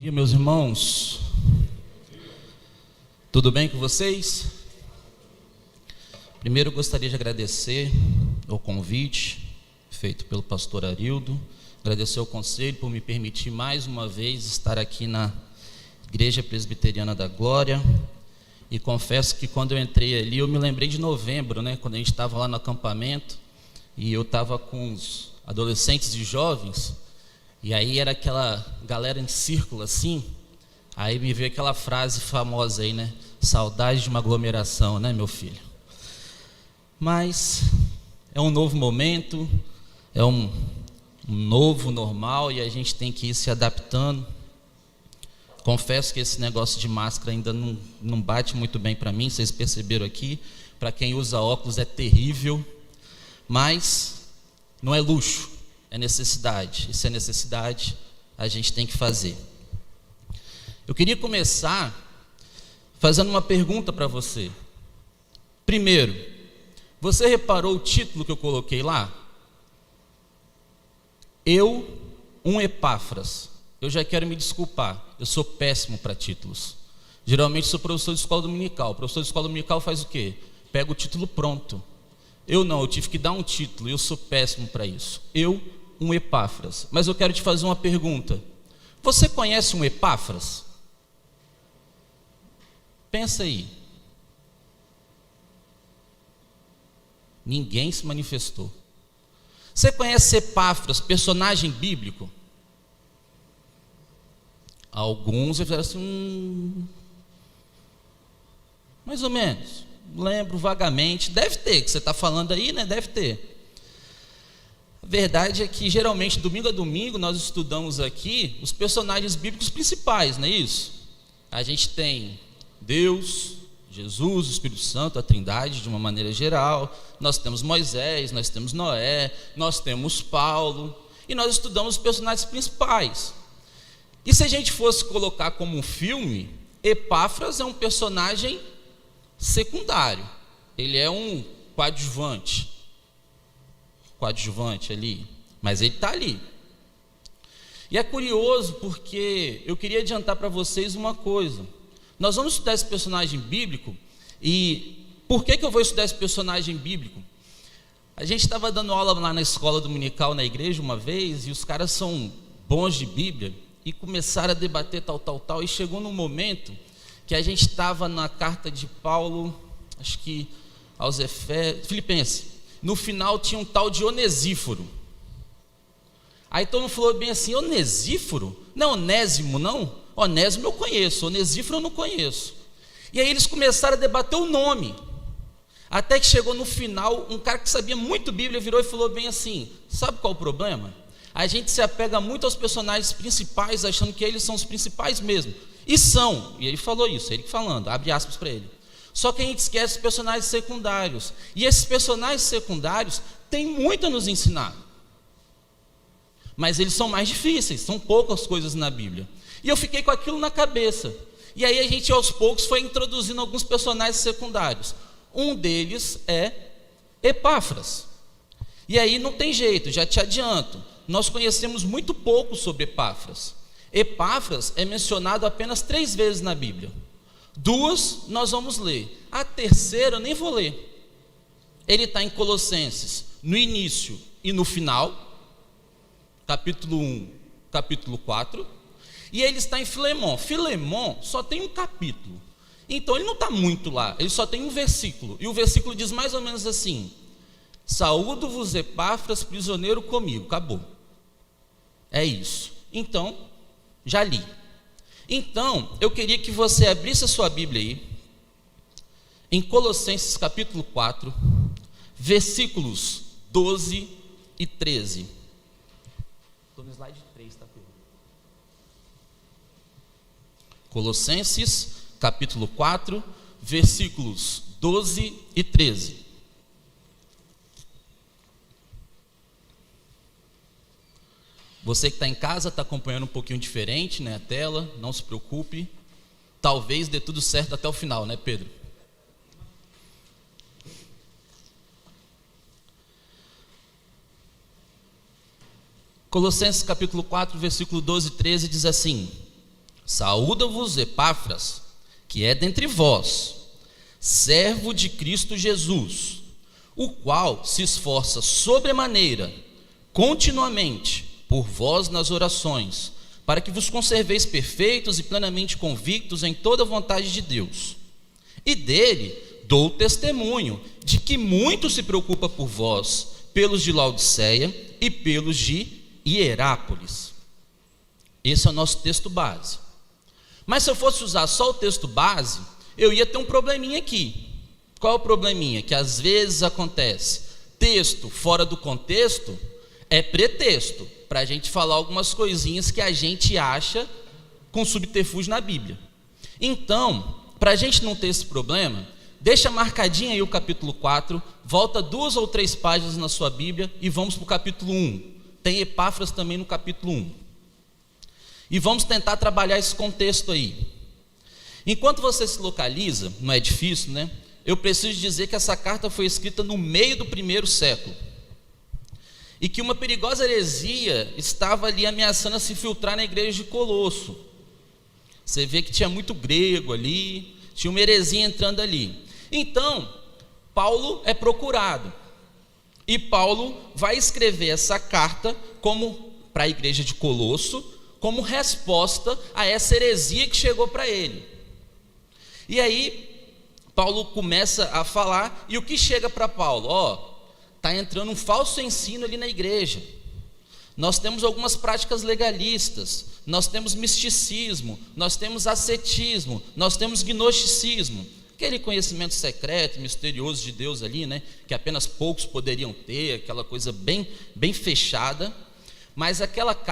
E meus irmãos, tudo bem com vocês? Primeiro eu gostaria de agradecer o convite feito pelo pastor Arildo, agradecer ao conselho por me permitir mais uma vez estar aqui na Igreja Presbiteriana da Glória. E confesso que quando eu entrei ali, eu me lembrei de novembro, quando a gente estava lá no acampamento, e eu estava com os adolescentes e jovens. E aí era aquela galera em círculo assim, aí me veio aquela frase famosa aí, saudade de uma aglomeração, meu filho? Mas é um novo momento, é um novo normal e a gente tem que ir se adaptando. Confesso que esse negócio de máscara ainda não bate muito bem para mim, vocês perceberam aqui, para quem usa óculos é terrível, mas não é luxo. É necessidade, e se é necessidade, a gente tem que fazer. Eu queria começar fazendo uma pergunta para você. Primeiro, você reparou o título que eu coloquei lá? Eu, um Epáfras. Eu já quero me desculpar, eu sou péssimo para títulos. Geralmente sou professor de escola dominical. O professor de escola dominical faz o quê? Pega o título pronto. Eu não, eu tive que dar um título, e eu sou péssimo para isso. Eu, um Epáfras. Mas eu quero te fazer uma pergunta. Você conhece um Epáfras? Pensa aí. Ninguém se manifestou. Você conhece Epáfras, personagem bíblico? Alguns fizeram assim, mais ou menos. Lembro vagamente. Deve ter, que você está falando aí, Deve ter. A verdade é que geralmente domingo a domingo nós estudamos aqui os personagens bíblicos principais, não é isso? A gente tem Deus, Jesus, o Espírito Santo, a Trindade de uma maneira geral. Nós temos Moisés, nós temos Noé, nós temos Paulo, e nós estudamos os personagens principais. E se a gente fosse colocar como um filme, Epáfras é um personagem secundário, ele é um coadjuvante ali, mas ele está ali. E é curioso porque eu queria adiantar para vocês uma coisa. Nós vamos estudar esse personagem bíblico. E por que eu vou estudar esse personagem bíblico? A gente estava dando aula lá na escola dominical na igreja uma vez, e os caras são bons de Bíblia, e começaram a debater tal, e chegou num momento que a gente estava na carta de Paulo, acho que aos Filipenses. No final tinha um tal de Onesíforo. Aí todo mundo falou bem assim: Onesíforo? Não, Onésimo não? Onésimo eu conheço, Onesíforo eu não conheço. E aí eles começaram a debater o nome. Até que chegou no final, um cara que sabia muito Bíblia virou e falou bem assim: sabe qual é o problema? A gente se apega muito aos personagens principais, achando que eles são os principais mesmo. E são, e ele falou isso, ele falando, abre aspas para ele. Só que a gente esquece os personagens secundários. E esses personagens secundários têm muito a nos ensinar. Mas eles são mais difíceis, são poucas coisas na Bíblia. E eu fiquei com aquilo na cabeça. E aí a gente aos poucos foi introduzindo alguns personagens secundários. Um deles é Epáfras. E aí não tem jeito, já te adianto. Nós conhecemos muito pouco sobre Epáfras. Epáfras é mencionado apenas 3 vezes na Bíblia. 2 nós vamos ler, a terceira eu nem vou ler. Ele está em Colossenses, no início e no final, capítulo 1, capítulo 4, e ele está em Filemon. Filemon só tem um capítulo, então ele não está muito lá, ele só tem um versículo, e o versículo diz mais ou menos assim: saúdo-vos Epáfras, prisioneiro comigo. Acabou, é isso. Então, já li. Então, eu queria que você abrisse a sua Bíblia aí, em Colossenses capítulo 4, versículos 12 e 13. Estou no slide 3, tá, Pedro? Colossenses capítulo 4, versículos 12 e 13. Você que está em casa, está acompanhando um pouquinho diferente, a tela, não se preocupe. Talvez dê tudo certo até o final, Pedro? Colossenses capítulo 4, versículo 12 e 13 diz assim: Saúda-vos Epáfras, que é dentre vós, servo de Cristo Jesus, o qual se esforça sobremaneira, continuamente, por vós nas orações, para que vos conserveis perfeitos e plenamente convictos em toda a vontade de Deus. E dele dou testemunho de que muito se preocupa por vós, pelos de Laodiceia e pelos de Hierápolis. Esse é o nosso texto base. Mas se eu fosse usar só o texto base, eu ia ter um probleminha aqui. Qual é o probleminha? Que às vezes acontece. Texto fora do contexto é pretexto para a gente falar algumas coisinhas que a gente acha com subterfúgio na Bíblia. Então, para a gente não ter esse problema, deixa marcadinho aí o capítulo 4, volta 2 ou 3 páginas na sua Bíblia e vamos para o capítulo 1. Tem Epáfras também no capítulo 1. E vamos tentar trabalhar esse contexto aí. Enquanto você se localiza, não é difícil, né? Eu preciso dizer que essa carta foi escrita no meio do 1º século. E que uma perigosa heresia estava ali ameaçando a se filtrar na igreja de Colosso. Você vê que tinha muito grego ali, tinha uma heresia entrando ali. Então, Paulo é procurado. E Paulo vai escrever essa carta como para a igreja de Colosso, como resposta a essa heresia que chegou para ele. E aí, Paulo começa a falar, e o que chega para Paulo? Está entrando um falso ensino ali na igreja. Nós temos algumas práticas legalistas, nós temos misticismo, nós temos ascetismo, nós temos gnosticismo, aquele conhecimento secreto, misterioso de Deus ali, né, que apenas poucos poderiam ter, aquela coisa bem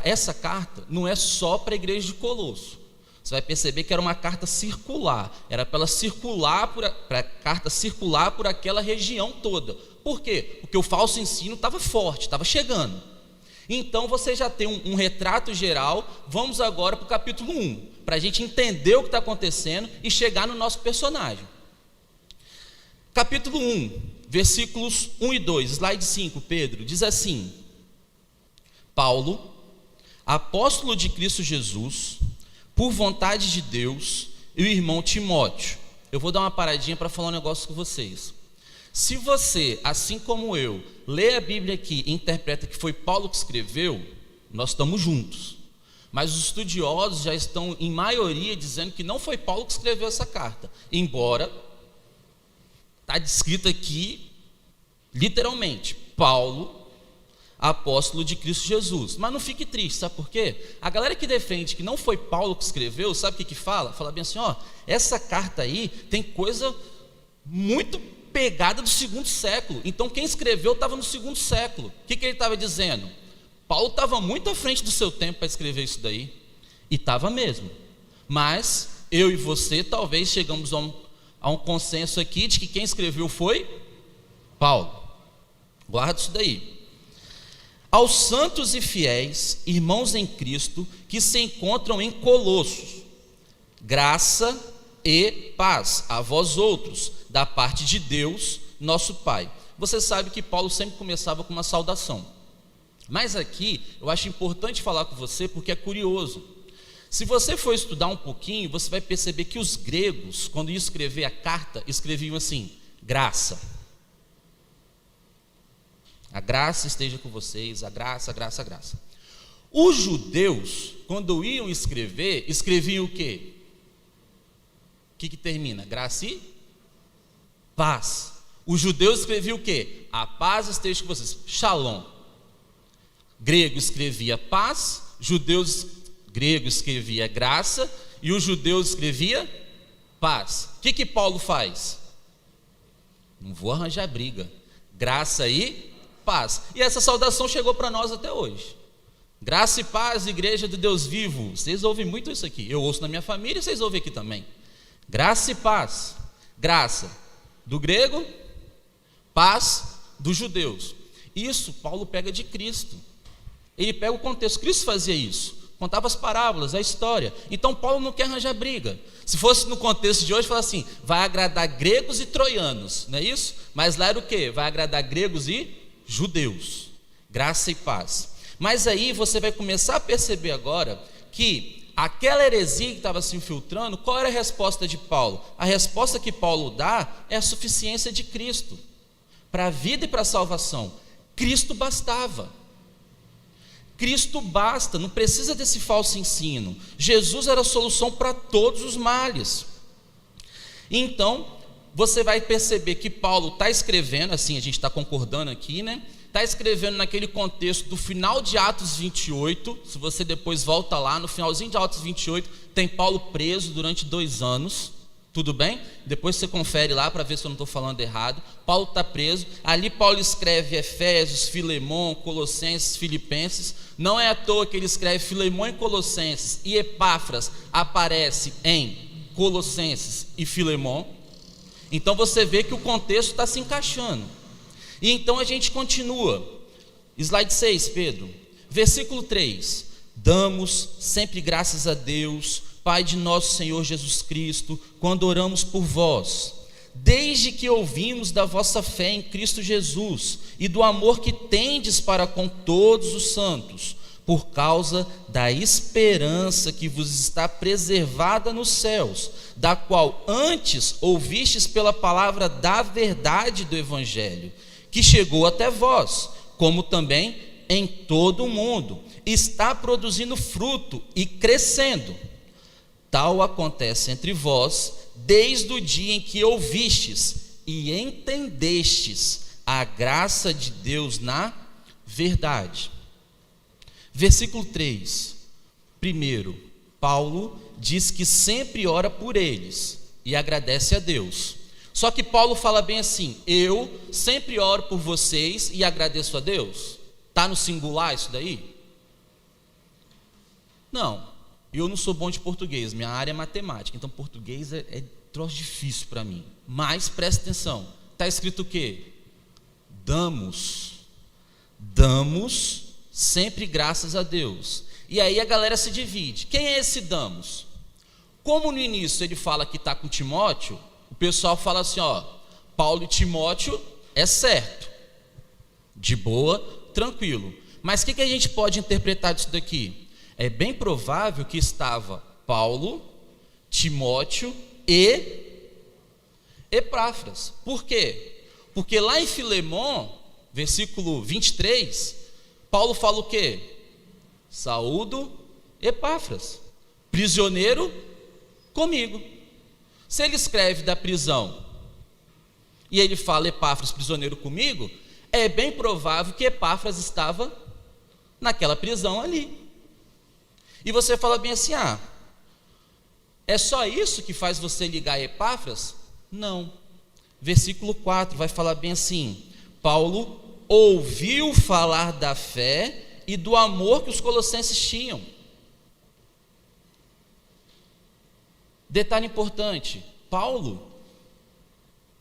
essa carta não é só para a igreja de Colosso. Você vai perceber que era uma carta circular, era para a carta circular por aquela região toda. Por quê? Porque o falso ensino estava forte, estava chegando. Então você já tem um retrato geral. Vamos agora para o capítulo 1, para a gente entender o que está acontecendo e chegar no nosso personagem. Capítulo 1, versículos 1 e 2, slide 5, Pedro, diz assim: Paulo, apóstolo de Cristo Jesus, por vontade de Deus, e o irmão Timóteo. Eu vou dar uma paradinha para falar um negócio com vocês. Se você, assim como eu, lê a Bíblia aqui e interpreta que foi Paulo que escreveu, nós estamos juntos. Mas os estudiosos já estão, em maioria, dizendo que não foi Paulo que escreveu essa carta. Embora está descrito aqui, literalmente, Paulo, apóstolo de Cristo Jesus. Mas não fique triste, sabe por quê? A galera que defende que não foi Paulo que escreveu, sabe o que fala? Fala bem assim, essa carta aí tem coisa muito pegada do 2º século. Então quem escreveu estava no 2º século. O que ele estava dizendo? Paulo estava muito à frente do seu tempo para escrever isso daí. E estava mesmo. Mas eu e você talvez chegamos a um consenso aqui de que quem escreveu foi Paulo. Guarda isso daí. Aos santos e fiéis, irmãos em Cristo, que se encontram em Colossos, graça e paz a vós outros, da parte de Deus, nosso Pai. Você sabe que Paulo sempre começava com uma saudação. Mas aqui, eu acho importante falar com você, porque é curioso. Se você for estudar um pouquinho, você vai perceber que os gregos, quando iam escrever a carta, escreviam assim, graça. A graça esteja com vocês, a graça, a graça, a graça. Os judeus, quando iam escrever, escreviam o quê? O que termina? Graça e paz. Os judeus escreviam o quê? A paz esteja com vocês. Shalom. Grego escrevia paz, grego escrevia graça, e os judeus escrevia paz. O que Paulo faz? Não vou arranjar briga. Graça e paz. E essa saudação chegou para nós até hoje. Graça e paz, igreja de Deus vivo. Vocês ouvem muito isso aqui. Eu ouço na minha família e vocês ouvem aqui também. Graça e paz. Graça do grego, paz dos judeus. Isso Paulo pega de Cristo. Ele pega o contexto. Cristo fazia isso. Contava as parábolas, a história. Então Paulo não quer arranjar briga. Se fosse no contexto de hoje, fala assim, vai agradar gregos e troianos, não é isso? Mas lá era o quê? Vai agradar gregos e judeus. Graça e paz. Mas aí você vai começar a perceber agora que aquela heresia que estava se infiltrando, qual era a resposta de Paulo? A resposta que Paulo dá é a suficiência de Cristo para a vida e para a salvação. Cristo bastava. Cristo basta, não precisa desse falso ensino. Jesus era a solução para todos os males. Então, você vai perceber que Paulo está escrevendo, assim, a gente está concordando aqui, né? Está escrevendo naquele contexto do final de Atos 28, se você depois volta lá, no finalzinho de Atos 28, tem Paulo preso durante 2 anos, tudo bem? Depois você confere lá para ver se eu não estou falando errado. Paulo está preso, ali Paulo escreve Efésios, Filemão, Colossenses, Filipenses. Não é à toa que ele escreve Filemão e Colossenses, e Epáfras aparece em Colossenses e Filemão. Então você vê que o contexto está se encaixando. E então a gente continua. Slide 6, Pedro. Versículo 3. Damos sempre graças a Deus, Pai de nosso Senhor Jesus Cristo, quando oramos por vós, desde que ouvimos da vossa fé em Cristo Jesus e do amor que tendes para com todos os santos, por causa da esperança que vos está preservada nos céus, da qual antes ouvistes pela palavra da verdade do Evangelho, que chegou até vós, como também em todo o mundo, está produzindo fruto e crescendo. Tal acontece entre vós, desde o dia em que ouvistes e entendestes a graça de Deus na verdade. Versículo 3. Primeiro, Paulo diz que sempre ora por eles e agradece a Deus. Só que Paulo fala bem assim: eu sempre oro por vocês e agradeço a Deus. Está no singular isso daí? Não. Eu não sou bom de português, minha área é matemática, então português é troço difícil para mim. Mas presta atenção, está escrito o quê? Damos sempre graças a Deus. E aí a galera se divide. Quem é esse damos? Como no início ele fala que está com Timóteo, o pessoal fala assim, ó, Paulo e Timóteo é certo, de boa, tranquilo. Mas o que a gente pode interpretar disso daqui? É bem provável que estava Paulo, Timóteo e Epáfras. Por quê? Porque lá em Filemão, versículo 23, Paulo fala o quê? Saúdo Epáfras, prisioneiro comigo. Se ele escreve da prisão e ele fala Epáfras, prisioneiro comigo, é bem provável que Epáfras estava naquela prisão ali. E você fala bem assim, é só isso que faz você ligar a Epáfras? Não. Versículo 4 vai falar bem assim: Paulo ouviu falar da fé e do amor que os colossenses tinham. Detalhe importante, Paulo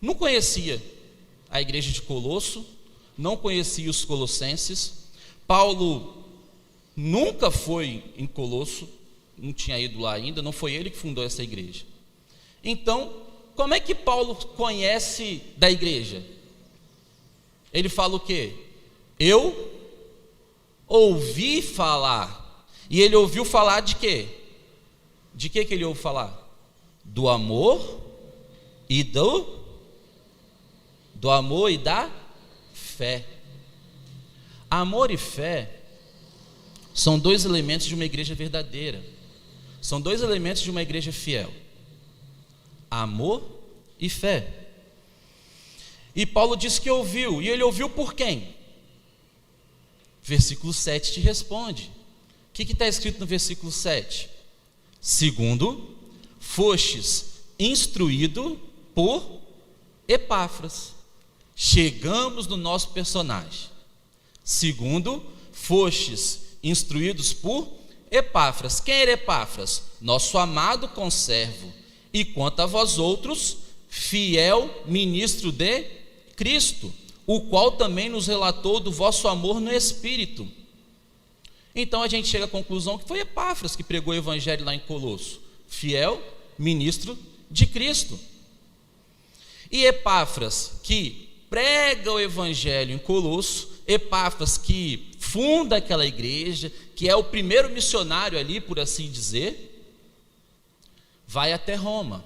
não conhecia a igreja de Colosso, não conhecia os colossenses. Paulo nunca foi em Colosso, não tinha ido lá ainda, não foi ele que fundou essa igreja. Então, como é que Paulo conhece da igreja? Ele fala o quê? Eu ouvi falar. E ele ouviu falar de quê? De que ele ouviu falar? Do amor e do amor e da fé. Amor e fé são 2 elementos de uma igreja verdadeira. São 2 elementos de uma igreja fiel: amor e fé. E Paulo diz que ouviu. E ele ouviu por quem? Versículo 7 te responde. O que está escrito no versículo 7? Segundo, fostes instruído por Epáfras. Chegamos no nosso personagem. Segundo, fostes instruídos por Epáfras. Quem era Epáfras? Nosso amado conservo, e quanto a vós outros, fiel ministro de Cristo, o qual também nos relatou do vosso amor no Espírito. Então a gente chega à conclusão que foi Epáfras que pregou o evangelho lá em Colosso, fiel ministro de Cristo. E Epáfras que prega o evangelho em Colosso, Epáfras que funda aquela igreja, que é o primeiro missionário ali, por assim dizer, vai até Roma.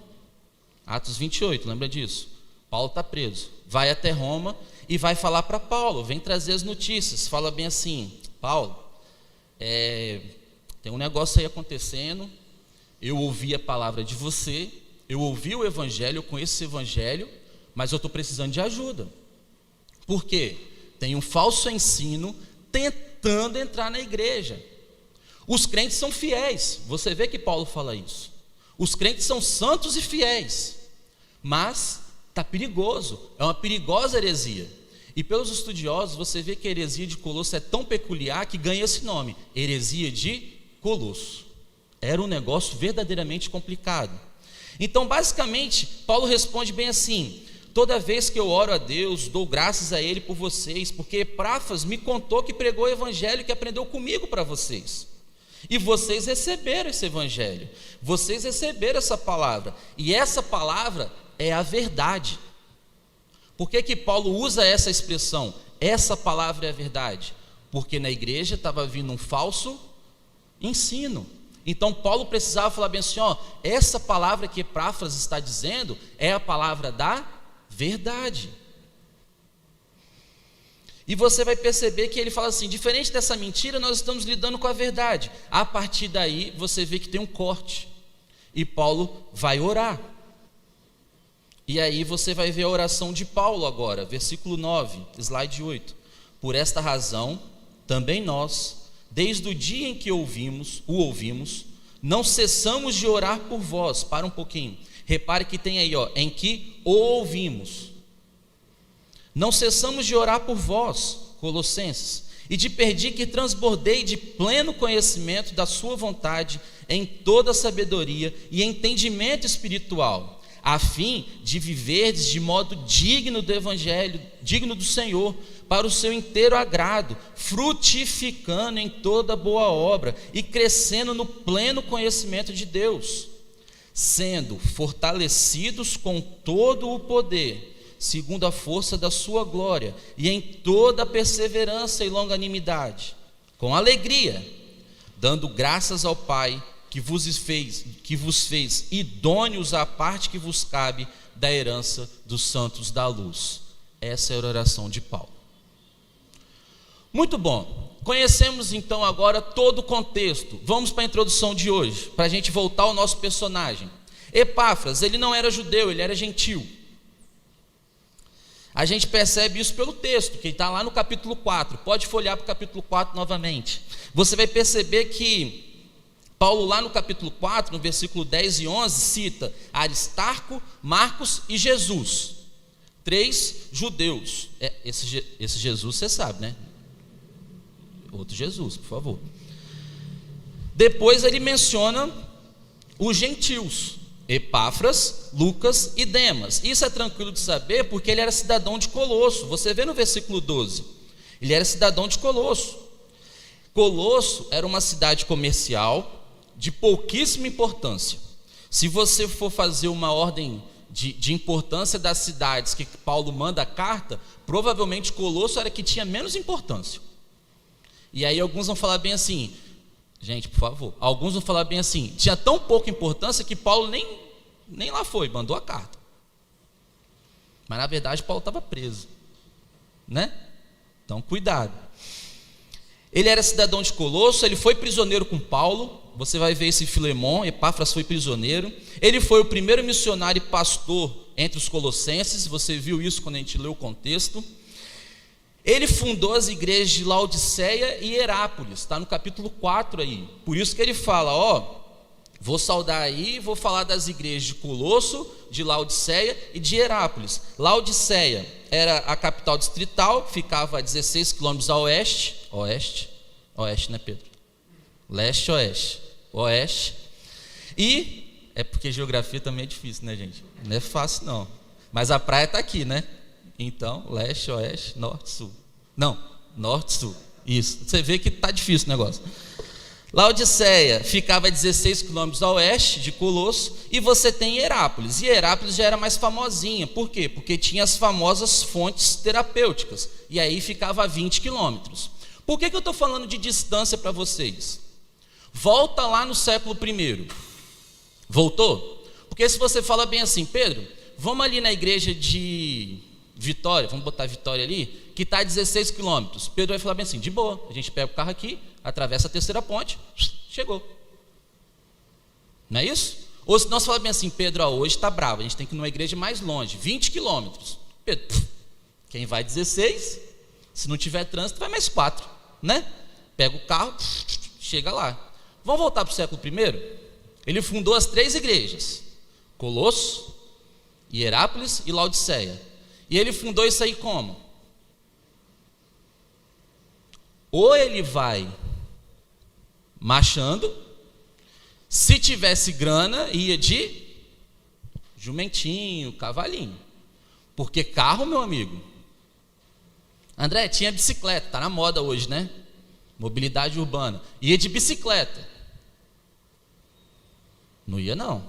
Atos 28, lembra disso? Paulo está preso, vai até Roma e vai falar para Paulo, vem trazer as notícias, fala bem assim: Paulo, tem um negócio aí acontecendo, eu ouvi a palavra de você, eu ouvi o evangelho, eu conheço esse evangelho, mas eu estou precisando de ajuda. Por quê? Tem um falso ensino tentando entrar na igreja. Os crentes são fiéis, você vê que Paulo fala isso. Os crentes são santos e fiéis, mas está perigoso, é uma perigosa heresia. E pelos estudiosos, você vê que a heresia de Colosso é tão peculiar que ganha esse nome, heresia de Colosso. Era um negócio verdadeiramente complicado. Então, basicamente, Paulo responde bem assim: toda vez que eu oro a Deus, dou graças a Ele por vocês, porque Epáfras me contou que pregou o evangelho que aprendeu comigo para vocês. E vocês receberam esse evangelho, vocês receberam essa palavra, e essa palavra é a verdade. Por que Paulo usa essa expressão, essa palavra é a verdade? Porque na igreja estava vindo um falso ensino. Então Paulo precisava falar bem assim: essa palavra que Epáfras está dizendo é a palavra da verdade. E você vai perceber que ele fala assim: diferente dessa mentira, nós estamos lidando com a verdade. A partir daí você vê que tem um corte, e Paulo vai orar. E aí você vai ver a oração de Paulo agora, versículo 9, slide 8. Por esta razão, também nós, desde o dia em que o ouvimos, não cessamos de orar por vós. Para um pouquinho, repare que tem aí, em que o ouvimos. Não cessamos de orar por vós, Colossenses, e de pedir que transbordei de pleno conhecimento da sua vontade, em toda sabedoria e entendimento espiritual, a fim de viverdes de modo digno do evangelho, digno do Senhor, para o seu inteiro agrado, frutificando em toda boa obra e crescendo no pleno conhecimento de Deus, sendo fortalecidos com todo o poder, segundo a força da sua glória, e em toda perseverança e longanimidade, com alegria, dando graças ao Pai, que vos fez idôneos à parte que vos cabe da herança dos santos da luz. Essa era a oração de Paulo. Muito bom, conhecemos então agora todo o contexto. Vamos para a introdução de hoje, para a gente voltar ao nosso personagem. Epáfras, ele não era judeu, ele era gentil. A gente percebe isso pelo texto, que está lá no capítulo 4. Pode folhear para o capítulo 4 novamente. Você vai perceber que Paulo, lá no capítulo 4, no versículo 10 e 11, cita Aristarco, Marcos e Jesus. 3 judeus. Esse Jesus você sabe, né? Outro Jesus, por favor. Depois ele menciona os gentios, Epáfras, Lucas e Demas. Isso é tranquilo de saber porque ele era cidadão de Colosso. Você vê no versículo 12, ele era cidadão de Colosso. Colosso era uma cidade comercial de pouquíssima importância. Se você for fazer uma ordem de importância das cidades que Paulo manda a carta, provavelmente Colosso era que tinha menos importância. E aí alguns vão falar bem assim, gente, por favor, alguns vão falar bem assim, tinha tão pouca importância que Paulo nem lá foi, mandou a carta. Mas na verdade Paulo estava preso, né? Então cuidado. Ele era cidadão de Colosso, ele foi prisioneiro com Paulo. Você vai ver esse Filemon, Epáfras foi prisioneiro. Ele foi o primeiro missionário e pastor entre os colossenses. Você viu isso quando a gente leu o contexto. Ele fundou as igrejas de Laodiceia e Herápolis, está no capítulo 4 aí. Por isso que ele fala, vou saudar aí, vou falar das igrejas de Colosso, de Laodiceia e de Herápolis. Laodiceia era a capital distrital, ficava a 16 quilômetros a oeste, né, Pedro? Leste, oeste. E, é porque geografia também é difícil, né, gente? Não é fácil, não. Mas a praia está aqui, né? Então, leste, oeste, norte, sul. Não, norte, sul. Isso. Você vê que está difícil o negócio. Laodiceia ficava a 16 quilômetros a oeste de Colosso, e você tem Herápolis. E Herápolis já era mais famosinha. Por quê? Porque tinha as famosas fontes terapêuticas. E aí ficava a 20 quilômetros. Por que eu estou falando de distância para vocês? Volta lá no século I. Voltou? Porque se você fala bem assim, Pedro, vamos ali na igreja de Vitória, vamos botar Vitória ali, que está a 16 quilômetros. Pedro vai falar bem assim, de boa, a gente pega o carro aqui, atravessa a terceira ponte, chegou. Não é isso? Ou se nós falarmos bem assim, Pedro, hoje está bravo, a gente tem que ir numa igreja mais longe, 20 quilômetros. Pedro, quem vai 16, se não tiver trânsito, vai mais 4, né? Pega o carro, chega lá. Vamos voltar para o século I? Ele fundou as 3 igrejas, Colosso, Hierápolis e Laodiceia. E ele fundou isso aí como? Ou ele vai marchando, se tivesse grana, ia de jumentinho, cavalinho. Porque carro, meu amigo, André, tinha bicicleta, está na moda hoje, né? Mobilidade urbana. Ia de bicicleta. Não ia, não.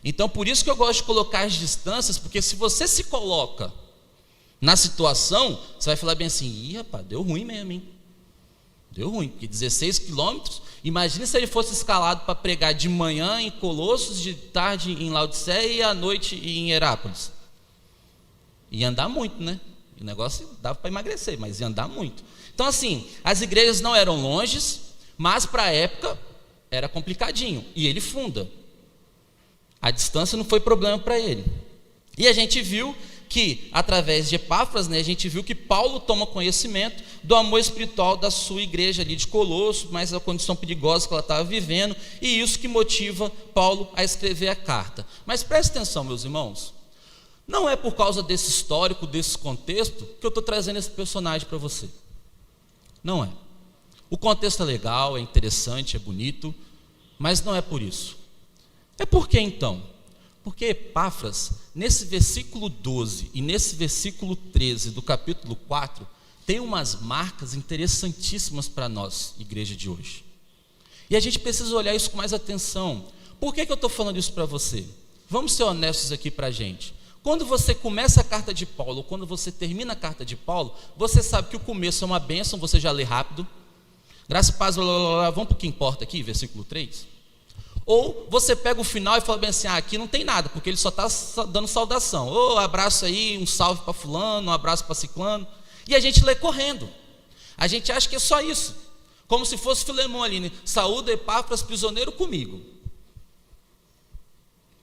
Então, por isso que eu gosto de colocar as distâncias, porque se você se coloca na situação, você vai falar bem assim, ih, rapaz, deu ruim mesmo, hein? Deu ruim, porque 16 quilômetros, imagina se ele fosse escalado para pregar de manhã em Colossos, de tarde em Laodiceia e à noite em Hierápolis. Ia andar muito, né? O negócio dava para emagrecer, mas ia andar muito. Então, assim, as igrejas não eram longes, mas para a época era complicadinho. E ele funda. A distância não foi problema para ele. E a gente viu que, através de Epáfras, né, a gente viu que Paulo toma conhecimento do amor espiritual da sua igreja ali de Colosso, mas a condição perigosa que ela estava vivendo, e isso que motiva Paulo a escrever a carta. Mas preste atenção, meus irmãos, não é por causa desse histórico, desse contexto, que eu estou trazendo esse personagem para você. Não é. O contexto é legal, é interessante, é bonito, mas não é por isso. É por que então? Porque Epáfras, nesse versículo 12 e nesse versículo 13 do capítulo 4, tem umas marcas interessantíssimas para nós, igreja de hoje. E a gente precisa olhar isso com mais atenção. Por que eu estou falando isso para você? Vamos ser honestos aqui para a gente. Quando você começa a carta de Paulo, ou quando você termina a carta de Paulo, você sabe que o começo é uma bênção, você já lê rápido. Graça e paz, blá, blá, blá, vamos para o que importa aqui, versículo 3. Ou você pega o final e fala bem assim, aqui não tem nada, porque ele só está dando saudação. Abraço aí, um salve para fulano, um abraço para ciclano. E a gente lê correndo. A gente acha que é só isso. Como se fosse Filemão ali, né? Saúda Epáfras, prisioneiro comigo.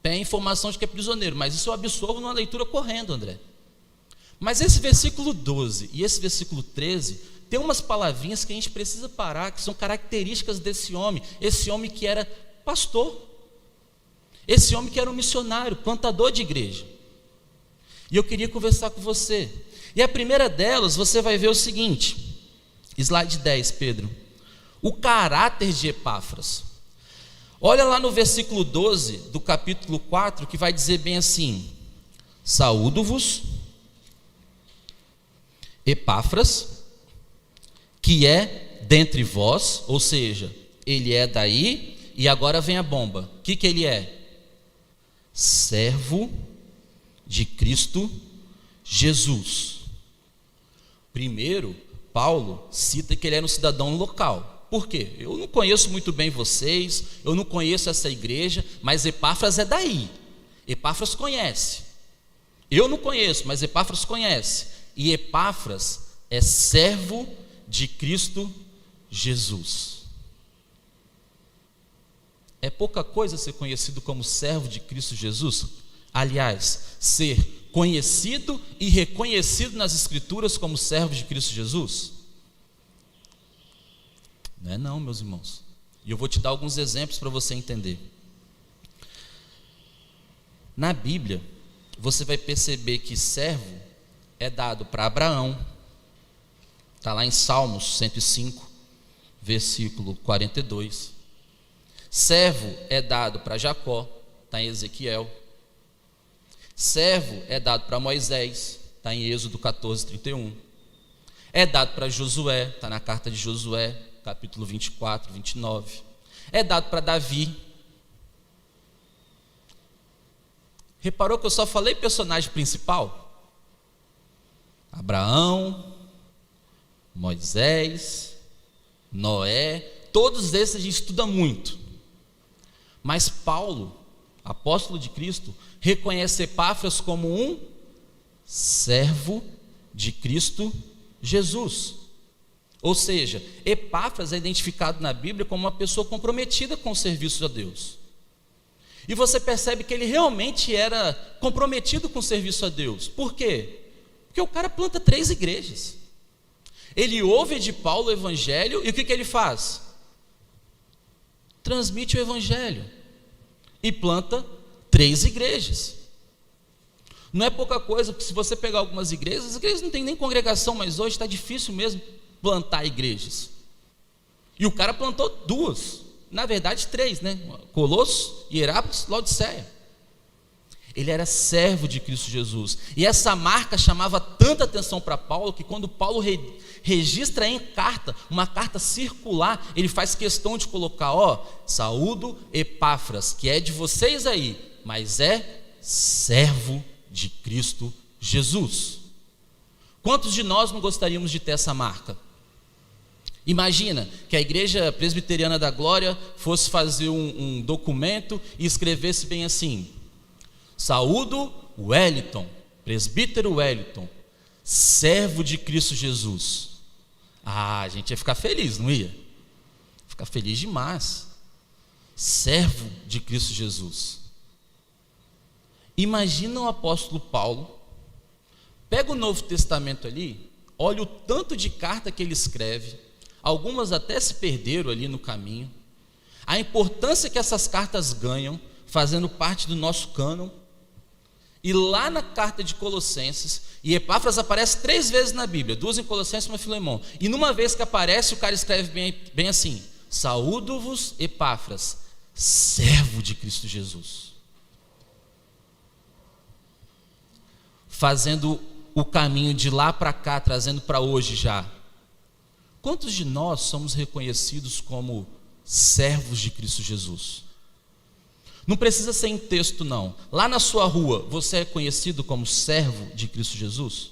Tem informação de que é prisioneiro, mas isso eu absorvo numa leitura correndo, André. Mas esse versículo 12 e esse versículo 13, tem umas palavrinhas que a gente precisa parar, que são características desse homem. Esse homem que era pastor, esse homem que era um missionário, plantador de igreja. E eu queria conversar com você. E a primeira delas, você vai ver o seguinte, slide 10, Pedro. O caráter de Epáfras. Olha lá no versículo 12 do capítulo 4, que vai dizer bem assim: saúdo-vos, Epáfras, que é dentre vós, ou seja, ele é daí. E agora vem a bomba. O que ele é? Servo de Cristo Jesus. Primeiro, Paulo cita que ele era um cidadão local. Por quê? Eu não conheço muito bem vocês, eu não conheço essa igreja, mas Epáfras é daí. Epáfras conhece. Eu não conheço, mas Epáfras conhece. E Epáfras é servo de Cristo Jesus. É pouca coisa ser conhecido como servo de Cristo Jesus? Aliás, ser conhecido e reconhecido nas Escrituras como servo de Cristo Jesus? Não é não, meus irmãos. E eu vou te dar alguns exemplos para você entender. Na Bíblia, você vai perceber que servo é dado para Abraão. Está lá em Salmos 105, versículo 42. Servo é dado para Jacó, está em Ezequiel. Servo é dado para Moisés, está em Êxodo 14, 31. É dado para Josué, está na carta de Josué, capítulo 24, 29. É dado para Davi. Reparou que eu só falei personagem principal? Abraão, Moisés, Noé, todos esses a gente estuda muito. Mas Paulo, apóstolo de Cristo, reconhece Epáfras como um servo de Cristo Jesus. Ou seja, Epáfras é identificado na Bíblia como uma pessoa comprometida com o serviço a Deus. E você percebe que ele realmente era comprometido com o serviço a Deus. Por quê? Porque o cara planta 3 igrejas. Ele ouve de Paulo o evangelho e o que ele faz? Transmite o evangelho e planta 3 igrejas. Não é pouca coisa, porque se você pegar algumas igrejas, as igrejas não tem nem congregação, mas hoje está difícil mesmo plantar igrejas. E o cara plantou 2, na verdade 3, né? Colossos, Hierápolis, Laodiceia. Ele era servo de Cristo Jesus. E essa marca chamava tanta atenção para Paulo, que quando Paulo registra em carta, uma carta circular, ele faz questão de colocar, saúdo Epáfras, que é de vocês aí, mas é servo de Cristo Jesus. Quantos de nós não gostaríamos de ter essa marca? Imagina que a Igreja Presbiteriana da Glória fosse fazer um documento e escrevesse bem assim: saúdo Wellington, presbítero Wellington, servo de Cristo Jesus. A gente ia ficar feliz, não ia? Ficar feliz demais. Servo de Cristo Jesus. Imagina o apóstolo Paulo, pega o Novo Testamento ali, olha o tanto de carta que ele escreve, algumas até se perderam ali no caminho, a importância que essas cartas ganham, fazendo parte do nosso cânon. E lá na carta de Colossenses, e Epáfras aparece 3 vezes na Bíblia, 2 em Colossenses e 1 em Filemão, e numa vez que aparece, o cara escreve bem assim: saúdo-vos Epáfras, servo de Cristo Jesus. Fazendo o caminho de lá para cá, trazendo para hoje já. Quantos de nós somos reconhecidos como servos de Cristo Jesus? Não precisa ser em texto, não. Lá na sua rua, você é conhecido como servo de Cristo Jesus?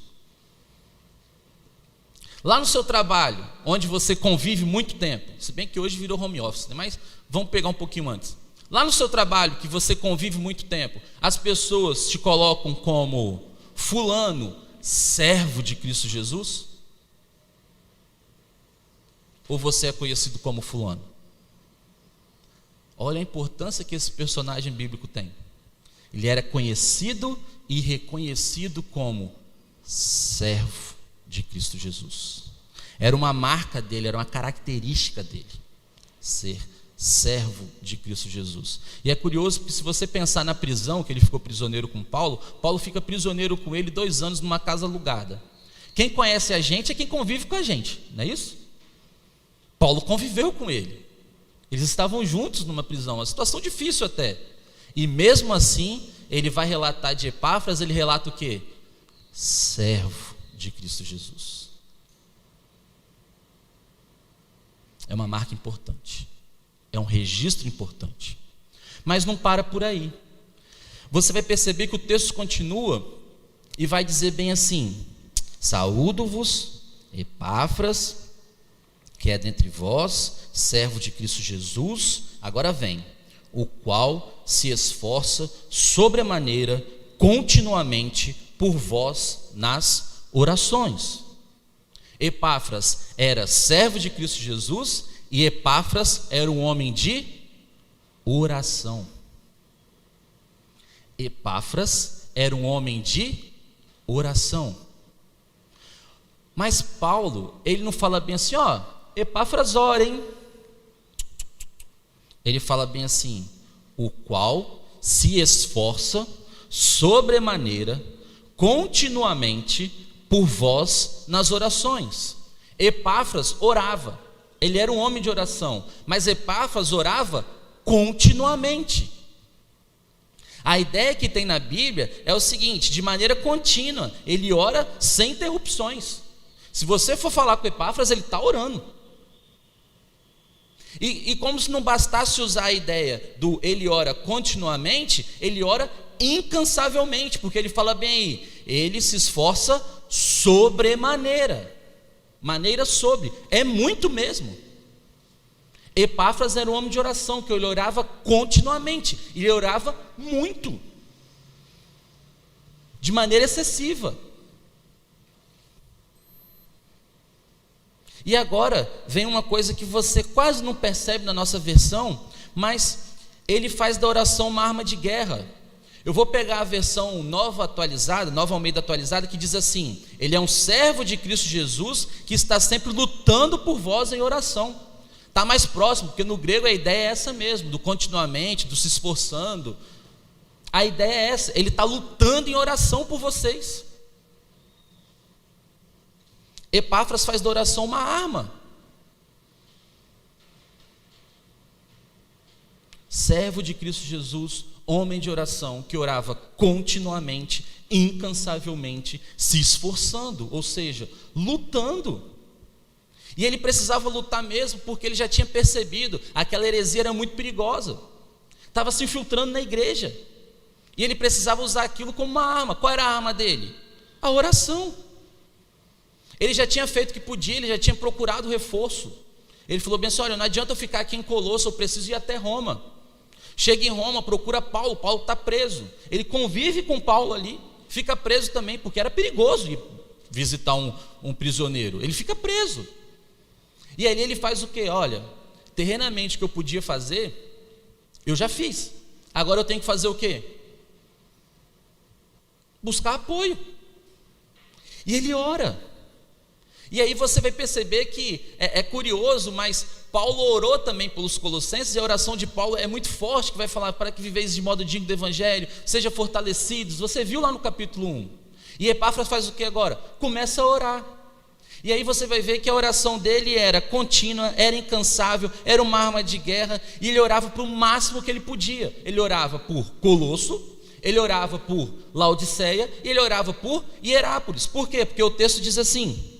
Lá no seu trabalho, onde você convive muito tempo, se bem que hoje virou home office, né? Mas vamos pegar um pouquinho antes. Lá no seu trabalho, que você convive muito tempo, as pessoas te colocam como fulano, servo de Cristo Jesus? Ou você é conhecido como fulano? Olha a importância que esse personagem bíblico tem. Ele era conhecido e reconhecido como servo de Cristo Jesus. Era uma marca dele, era uma característica dele, ser servo de Cristo Jesus. E é curioso porque se você pensar na prisão, que ele ficou prisioneiro com Paulo, Paulo fica prisioneiro com ele 2 anos numa casa alugada. Quem conhece a gente é quem convive com a gente, não é isso? Paulo conviveu com ele. Eles estavam juntos numa prisão, uma situação difícil até. E mesmo assim, ele vai relatar de Epáfras, ele relata o quê? Servo de Cristo Jesus. É uma marca importante. É um registro importante. Mas não para por aí. Você vai perceber que o texto continua e vai dizer bem assim: saúdo-vos, Epáfras, que é dentre vós, servo de Cristo Jesus, agora vem, o qual se esforça sobremaneira, continuamente, por vós nas orações. Epáfras era servo de Cristo Jesus e Epáfras era um homem de oração. Epáfras era um homem de oração. Mas Paulo, ele não fala bem assim, Epáfras ora, hein? Ele fala bem assim: o qual se esforça sobremaneira, continuamente, por vós nas orações. Epáfras orava, ele era um homem de oração, mas Epáfras orava continuamente. A ideia que tem na Bíblia é o seguinte: de maneira contínua, ele ora sem interrupções. Se você for falar com Epáfras, ele está orando. E como se não bastasse usar a ideia do ele ora continuamente, ele ora incansavelmente, porque ele fala bem aí, ele se esforça sobremaneira. Maneira sobre, é muito mesmo. Epáfras era um homem de oração, que ele orava continuamente, e ele orava muito, de maneira excessiva. E agora vem uma coisa que você quase não percebe na nossa versão, mas ele faz da oração uma arma de guerra. Eu vou pegar a versão nova atualizada, Nova Almeida atualizada, que diz assim: ele é um servo de Cristo Jesus que está sempre lutando por vós em oração. Está mais próximo, porque no grego a ideia é essa mesmo, do continuamente, do se esforçando. A ideia é essa, ele está lutando em oração por vocês. Epáfras faz da oração uma arma. Servo de Cristo Jesus, homem de oração, que orava continuamente, incansavelmente, se esforçando, ou seja, lutando. E ele precisava lutar mesmo, porque ele já tinha percebido, aquela heresia era muito perigosa, estava se infiltrando na igreja, e ele precisava usar aquilo como uma arma. Qual era a arma dele? A oração. Ele já tinha feito o que podia, ele já tinha procurado reforço. Ele falou bem assim: olha, não adianta eu ficar aqui em Colosso, eu preciso ir até Roma. Chega em Roma, procura Paulo, Paulo está preso. Ele convive com Paulo ali, fica preso também, porque era perigoso ir visitar um prisioneiro. Ele fica preso. E aí ele faz o quê? Olha, terrenamente o que eu podia fazer, eu já fiz. Agora eu tenho que fazer o quê? Buscar apoio. E ele ora. E aí você vai perceber que é curioso, mas Paulo orou também pelos colossenses, e a oração de Paulo é muito forte, que vai falar: para que viveis de modo digno do evangelho, sejam fortalecidos. Você viu lá no capítulo 1. E Epáfras faz o que agora? Começa a orar. E aí você vai ver que a oração dele era contínua, era incansável, era uma arma de guerra, e ele orava para o máximo que ele podia. Ele orava por Colosso, ele orava por Laodiceia, e ele orava por Hierápolis. Por quê? Porque o texto diz assim: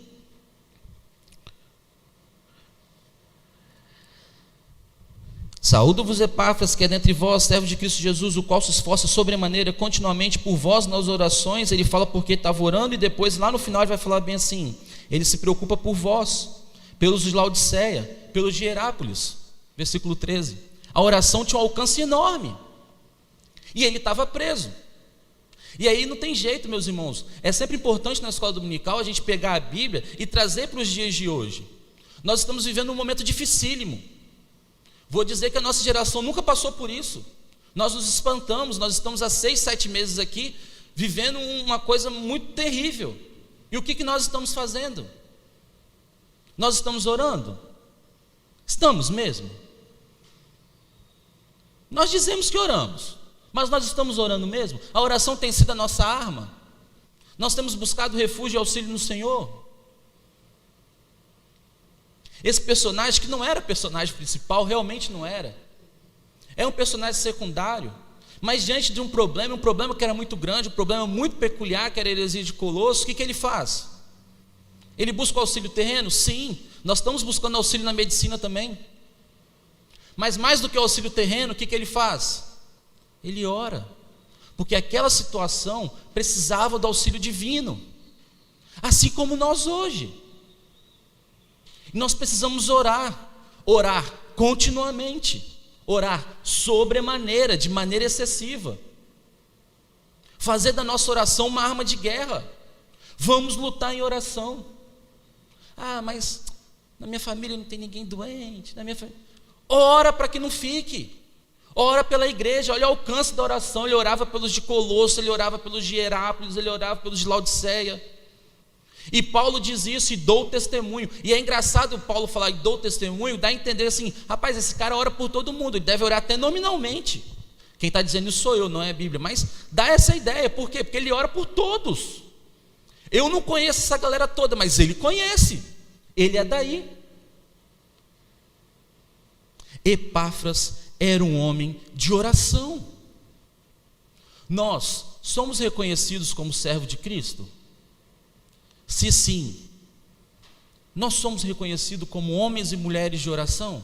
saúdo-vos, Epáfras, que é dentre vós, servo de Cristo Jesus, o qual se esforça sobremaneira continuamente por vós nas orações. Ele fala porque estava orando, e depois lá no final ele vai falar bem assim: ele se preocupa por vós, pelos de Laodiceia, pelos de Hierápolis. Versículo 13. A oração tinha um alcance enorme, e ele estava preso. E aí não tem jeito, meus irmãos. É sempre importante na escola dominical a gente pegar a Bíblia e trazer para os dias de hoje. Nós estamos vivendo um momento dificílimo. Vou dizer que a nossa geração nunca passou por isso. Nós nos espantamos, nós estamos há 6, 7 meses aqui, vivendo uma coisa muito terrível. E o que nós estamos fazendo? Nós estamos orando? Estamos mesmo? Nós dizemos que oramos, mas nós estamos orando mesmo? A oração tem sido a nossa arma? Nós temos buscado refúgio e auxílio no Senhor? Esse personagem, que não era personagem principal, realmente não era, é um personagem secundário, mas diante de um problema que era muito grande, um problema muito peculiar, que era a heresia de Colosso, o que ele faz? Ele busca o auxílio terreno? Sim, nós estamos buscando auxílio na medicina também, mas mais do que o auxílio terreno, o que ele faz? Ele ora, porque aquela situação precisava do auxílio divino, assim como nós hoje. Nós precisamos orar continuamente, orar sobremaneira, de maneira excessiva, fazer da nossa oração uma arma de guerra. Vamos lutar em oração. Ah, mas na minha família não tem ninguém doente, ora para que não fique, ora pela igreja. Olha o alcance da oração. Ele orava pelos de Colosso, ele orava pelos de Hierápolis, ele orava pelos de Laodiceia. E Paulo diz isso: e dou testemunho. E é engraçado Paulo falar e dou testemunho, dá a entender assim: rapaz, esse cara ora por todo mundo, ele deve orar até nominalmente. Quem está dizendo isso sou eu, não é a Bíblia, mas dá essa ideia. Por quê? Porque ele ora por todos. Eu não conheço essa galera toda, mas ele conhece, ele é daí. Epáfras era um homem de oração. Nós somos reconhecidos como servo de Cristo? Se sim, nós somos reconhecidos como homens e mulheres de oração?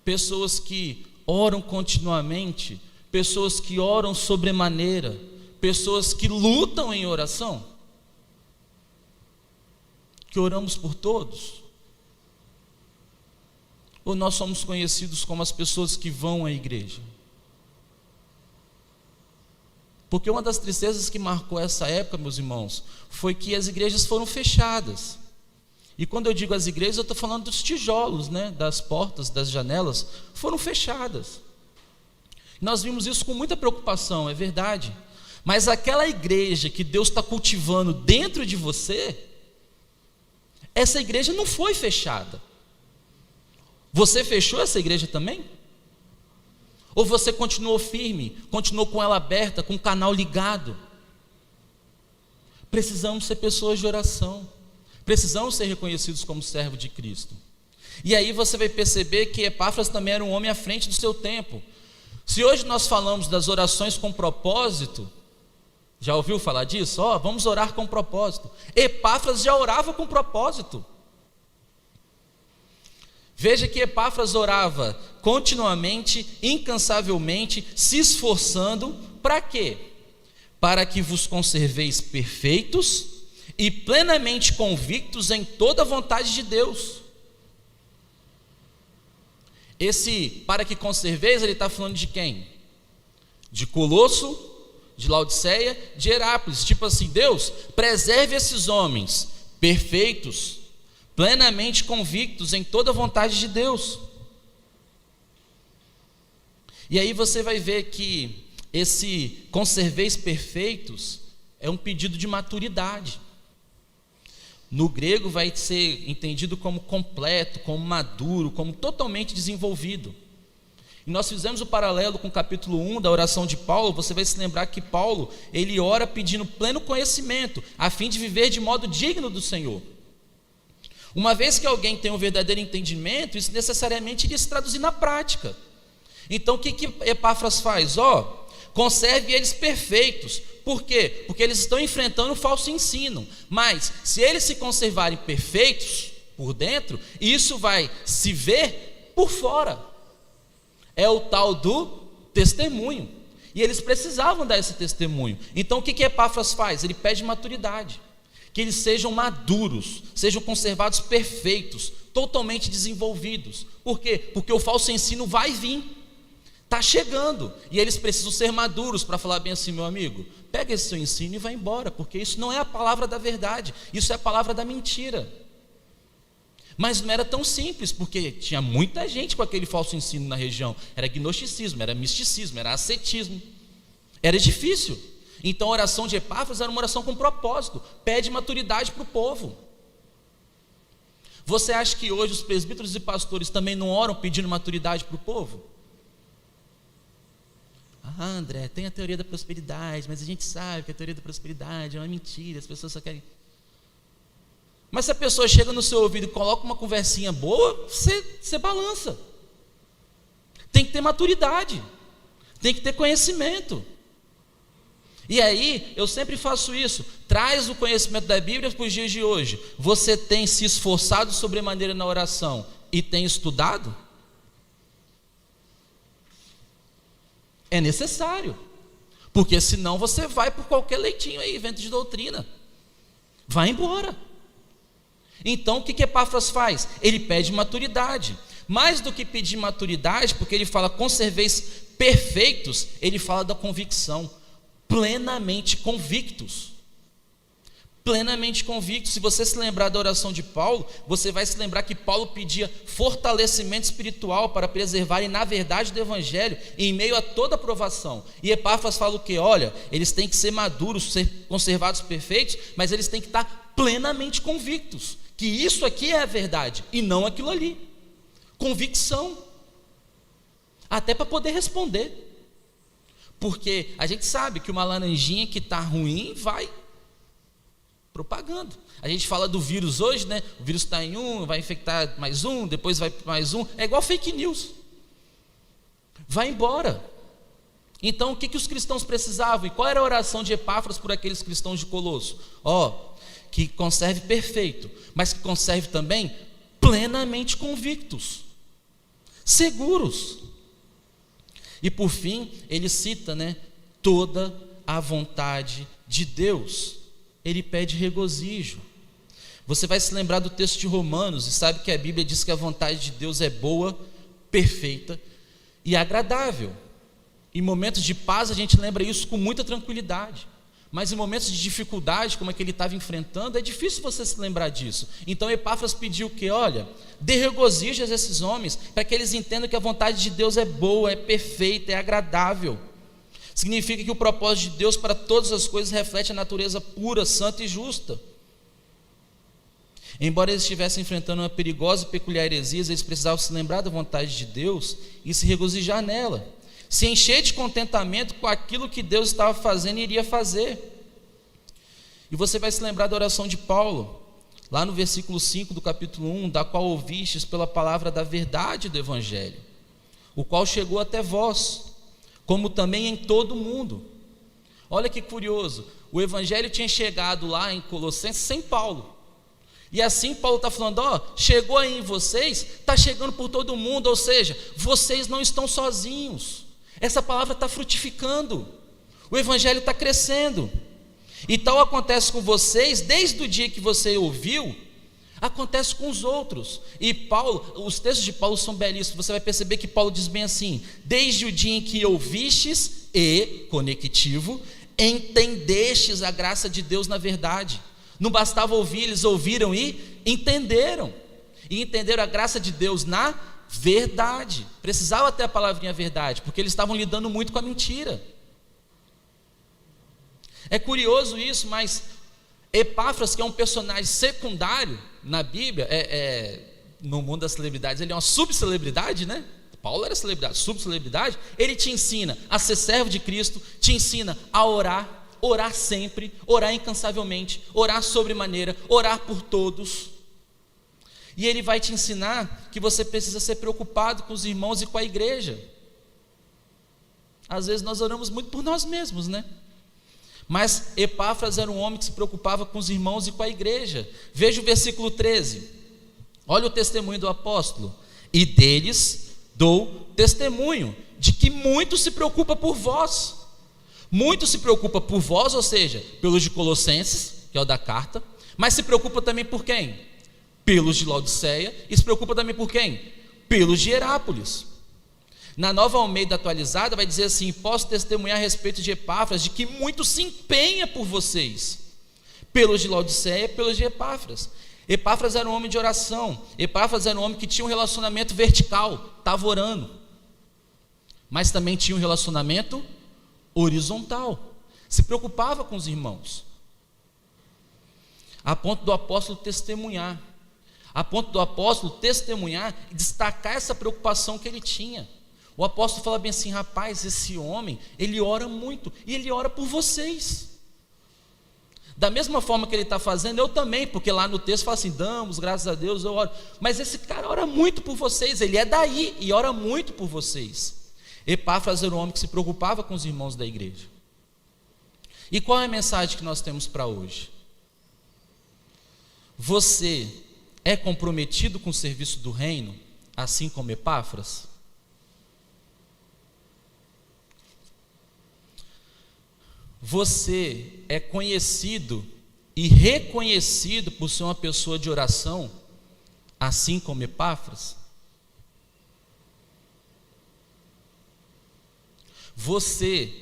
Pessoas que oram continuamente, pessoas que oram sobremaneira, pessoas que lutam em oração, que oramos por todos. ou nós somos conhecidos como as pessoas que vão à igreja? Porque uma das tristezas que marcou essa época, meus irmãos, foi que as igrejas foram fechadas. E quando eu digo as igrejas, eu estou falando dos tijolos, né? Das portas, das janelas, foram fechadas. Nós vimos isso com muita preocupação, é verdade. Mas aquela igreja que Deus está cultivando dentro de você, essa igreja não foi fechada. Você fechou essa igreja também? Ou você continuou firme, continuou com ela aberta, com o canal ligado? Precisamos ser pessoas de oração. Precisamos ser reconhecidos como servo de Cristo. E aí você vai perceber que Epáfras também era um homem à frente do seu tempo. Se hoje nós falamos das orações com propósito, já ouviu falar disso? Vamos orar com propósito. Epáfras já orava com propósito. Veja que Epáfras orava continuamente, incansavelmente, se esforçando, para quê? Para que vos conserveis perfeitos e plenamente convictos em toda a vontade de Deus. Esse para que conserveis, ele está falando de quem? De Colosso, de Laodiceia, de Herápolis. Tipo assim, Deus, preserve esses homens perfeitos, plenamente convictos em toda a vontade de Deus. E aí você vai ver que esse conserveis perfeitos é um pedido de maturidade. No grego vai ser entendido como completo, como maduro, como totalmente desenvolvido. E nós fizemos o paralelo com o capítulo 1 da oração de Paulo. Você vai se lembrar que Paulo, ele ora pedindo pleno conhecimento, a fim de viver de modo digno do Senhor. Uma vez que alguém tem um verdadeiro entendimento, isso necessariamente iria se traduzir na prática. Então o que Epáfras faz? Conserve eles perfeitos. Por quê? Porque eles estão enfrentando um falso ensino. Mas se eles se conservarem perfeitos por dentro, isso vai se ver por fora. É o tal do testemunho. E eles precisavam dar esse testemunho. Então o que Epáfras faz? Ele pede maturidade. Que eles sejam maduros, sejam conservados perfeitos, totalmente desenvolvidos. Por quê? Porque o falso ensino vai vir, está chegando, e eles precisam ser maduros para falar bem assim, meu amigo, pega esse seu ensino e vai embora, porque isso não é a palavra da verdade, isso é a palavra da mentira. Mas não era tão simples, porque tinha muita gente com aquele falso ensino na região. Era gnosticismo, era misticismo, era ascetismo, era difícil. Então a oração de Epáfras era uma oração com propósito, pede maturidade para o povo. Você acha que hoje os presbíteros e pastores também não oram pedindo maturidade para o povo? André, tem a teoria da prosperidade, mas a gente sabe que a teoria da prosperidade é uma mentira, as pessoas só querem... Mas se a pessoa chega no seu ouvido e coloca uma conversinha boa, você balança. Tem que ter maturidade, tem que ter conhecimento. E aí, eu sempre faço isso, traz o conhecimento da Bíblia para os dias de hoje. Você tem se esforçado sobremaneira na oração e tem estudado? É necessário, porque senão você vai por qualquer leitinho aí, vento de doutrina, vai embora. Então o que Epáfras faz? Ele pede maturidade. Mais do que pedir maturidade, porque ele fala conserveis perfeitos, ele fala da convicção. Plenamente convictos. Plenamente convictos. Se você se lembrar da oração de Paulo, você vai se lembrar que Paulo pedia fortalecimento espiritual para preservarem na verdade do evangelho em meio a toda provação. E Epáfras fala o quê? Olha, eles têm que ser maduros, ser conservados perfeitos, mas eles têm que estar plenamente convictos que isso aqui é a verdade e não aquilo ali. Convicção. Até para poder responder. Porque a gente sabe que uma laranjinha que está ruim vai propagando. A gente fala do vírus hoje, né? O vírus está em um, vai infectar mais um, depois vai mais um. É igual fake news. Vai embora. Então o que os cristãos precisavam? E qual era a oração de Epáfras por aqueles cristãos de Colosso? Que conserve perfeito, mas que conserve também plenamente convictos, seguros. E por fim, ele cita, toda a vontade de Deus. Ele pede regozijo. Você vai se lembrar do texto de Romanos e sabe que a Bíblia diz que a vontade de Deus é boa, perfeita e agradável. Em momentos de paz a gente lembra isso com muita tranquilidade, mas em momentos de dificuldade, como é que ele estava enfrentando, é difícil você se lembrar disso. Então Epáfras pediu que, olha, dê regozijos a esses homens, para que eles entendam que a vontade de Deus é boa, é perfeita, é agradável. Significa que o propósito de Deus para todas as coisas reflete a natureza pura, santa e justa. Embora eles estivessem enfrentando uma perigosa e peculiar heresia, eles precisavam se lembrar da vontade de Deus e se regozijar nela, se encher de contentamento com aquilo que Deus estava fazendo e iria fazer. E você vai se lembrar da oração de Paulo, lá no versículo 5 do capítulo 1, da qual ouvistes pela palavra da verdade do Evangelho, o qual chegou até vós, como também em todo o mundo. Olha que curioso, o Evangelho tinha chegado lá em Colossenses sem Paulo, e assim Paulo está falando, chegou aí em vocês, está chegando por todo mundo, ou seja, vocês não estão sozinhos, essa palavra está frutificando, o Evangelho está crescendo, e tal acontece com vocês, desde o dia que você ouviu, acontece com os outros. E Paulo, os textos de Paulo são belíssimos, você vai perceber que Paulo diz bem assim, desde o dia em que ouvistes e, conectivo, entendestes a graça de Deus na verdade. Não bastava ouvir, eles ouviram e entenderam a graça de Deus na verdade. Precisava ter a palavrinha verdade, porque eles estavam lidando muito com a mentira. É curioso isso, mas Epáfras, que é um personagem secundário na Bíblia, no mundo das celebridades, ele é uma subcelebridade, né? Paulo era celebridade, subcelebridade. Ele te ensina a ser servo de Cristo, te ensina a orar sempre, orar incansavelmente, orar sobremaneira, orar por todos. E ele vai te ensinar que você precisa ser preocupado com os irmãos e com a igreja. Às vezes nós oramos muito por nós mesmos, né? Mas Epáfras era um homem que se preocupava com os irmãos e com a igreja. Veja o versículo 13. Olha o testemunho do apóstolo. E deles dou testemunho de que muito se preocupa por vós. Muito se preocupa por vós, ou seja, pelos de Colossenses, que é o da carta, mas se preocupa também por quem? Pelos de Laodiceia, e se preocupa também por quem? Pelos de Herápolis. Na Nova Almeida atualizada vai dizer assim, posso testemunhar a respeito de Epáfras, de que muito se empenha por vocês, pelos de Laodiceia, pelos de Epáfras. Epáfras era um homem de oração, Epáfras era um homem que tinha um relacionamento vertical, estava orando, mas também tinha um relacionamento horizontal, se preocupava com os irmãos, a ponto do apóstolo testemunhar, e destacar essa preocupação que ele tinha. O apóstolo fala bem assim, rapaz, esse homem, ele ora muito, e ele ora por vocês, da mesma forma que ele está fazendo, eu também, porque lá no texto fala assim, damos graças a Deus, eu oro, mas esse cara ora muito por vocês, ele é daí, e ora muito por vocês. Epáfras era um homem que se preocupava com os irmãos da igreja. E qual é a mensagem que nós temos para hoje? Você é comprometido com o serviço do reino, assim como Epáfras? Você é conhecido e reconhecido por ser uma pessoa de oração, assim como Epáfras? Você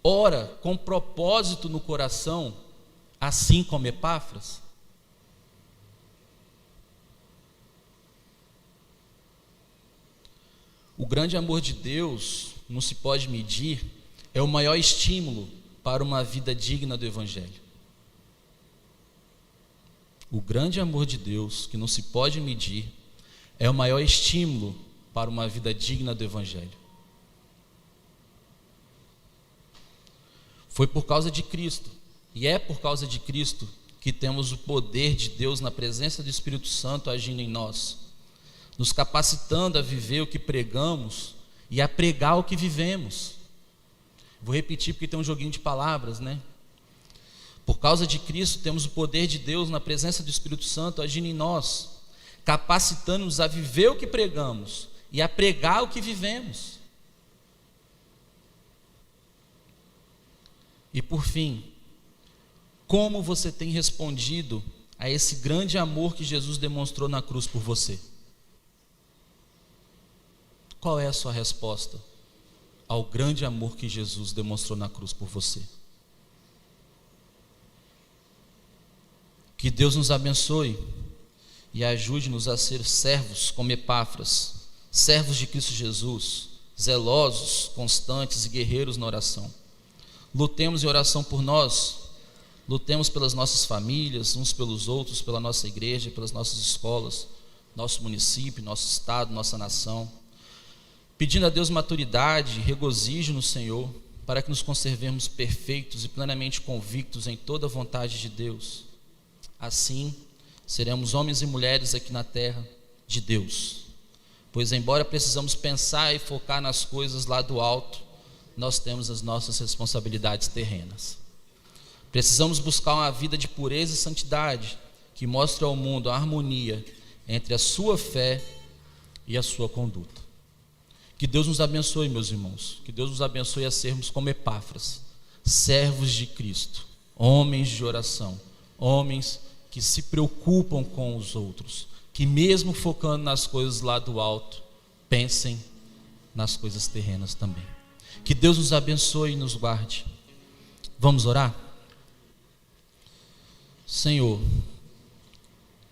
ora com propósito no coração, assim como Epáfras? O grande amor de Deus não se pode medir, é o maior estímulo para uma vida digna do Evangelho. O grande amor de Deus, que não se pode medir, é o maior estímulo para uma vida digna do Evangelho. Foi por causa de Cristo, e é por causa de Cristo, que temos o poder de Deus na presença do Espírito Santo agindo em nós, nos capacitando a viver o que pregamos e a pregar o que vivemos. Vou repetir porque tem um joguinho de palavras, né? Por causa de Cristo temos o poder de Deus na presença do Espírito Santo agindo em nós, capacitando-nos a viver o que pregamos e a pregar o que vivemos. E por fim, como você tem respondido a esse grande amor que Jesus demonstrou na cruz por você? Qual é a sua resposta ao grande amor que Jesus demonstrou na cruz por você? Que Deus nos abençoe e ajude-nos a ser servos como Epáfras, servos de Cristo Jesus, zelosos, constantes e guerreiros na oração. Lutemos em oração por nós, lutemos pelas nossas famílias, uns pelos outros, pela nossa igreja, pelas nossas escolas, nosso município, nosso estado, nossa nação, pedindo a Deus maturidade, regozijo no Senhor, para que nos conservemos perfeitos e plenamente convictos em toda a vontade de Deus. Assim, seremos homens e mulheres aqui na terra de Deus, pois embora precisamos pensar e focar nas coisas lá do alto, nós temos as nossas responsabilidades terrenas. Precisamos buscar uma vida de pureza e santidade, que mostre ao mundo a harmonia entre a sua fé e a sua conduta. Que Deus nos abençoe, meus irmãos, que Deus nos abençoe a sermos como Epáfras, servos de Cristo, homens de oração, homens que se preocupam com os outros, que mesmo focando nas coisas lá do alto, pensem nas coisas terrenas também. Que Deus nos abençoe e nos guarde. Vamos orar? Senhor,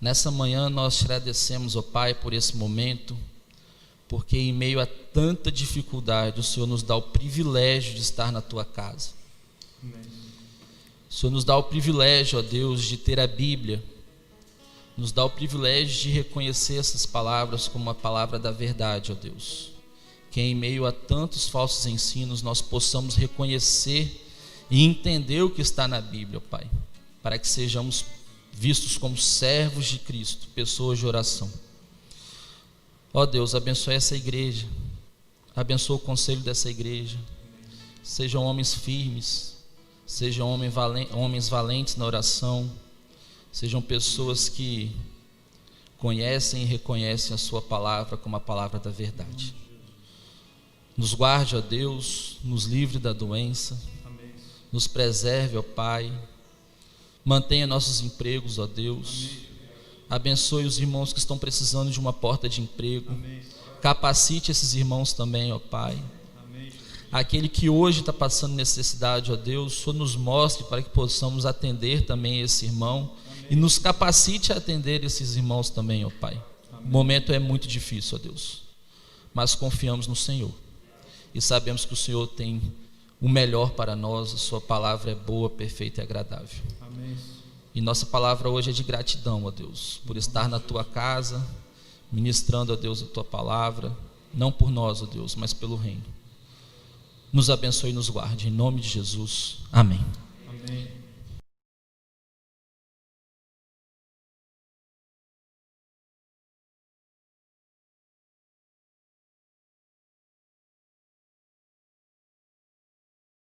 nessa manhã nós te agradecemos, ó Pai, por esse momento, porque em meio a tanta dificuldade, o Senhor nos dá o privilégio de estar na Tua casa. Amém. O Senhor nos dá o privilégio, ó Deus, de ter a Bíblia, nos dá o privilégio de reconhecer essas palavras como a palavra da verdade, ó Deus. Que em meio a tantos falsos ensinos nós possamos reconhecer e entender o que está na Bíblia, ó Pai, para que sejamos vistos como servos de Cristo, pessoas de oração. Ó Deus, abençoe essa igreja, abençoe o conselho dessa igreja, sejam homens firmes, sejam homens valentes na oração, sejam pessoas que conhecem e reconhecem a sua palavra como a palavra da verdade. Nos guarde, ó Deus, nos livre da doença, nos preserve, ó Pai, mantenha nossos empregos, ó Deus, abençoe os irmãos que estão precisando de uma porta de emprego, capacite esses irmãos também, ó Pai. Aquele que hoje está passando necessidade, ó Deus, o Senhor nos mostre para que possamos atender também esse irmão. Amém. E nos capacite a atender esses irmãos também, ó Pai. Amém. O momento é muito difícil, ó Deus, mas confiamos no Senhor e sabemos que o Senhor tem o melhor para nós. A sua palavra é boa, perfeita e agradável. Amém. E nossa palavra hoje é de gratidão, ó Deus, por estar na Tua casa, ministrando, ó Deus, a Tua palavra, não por nós, ó Deus, mas pelo reino. Nos abençoe e nos guarde, em nome de Jesus. Amém. Amém.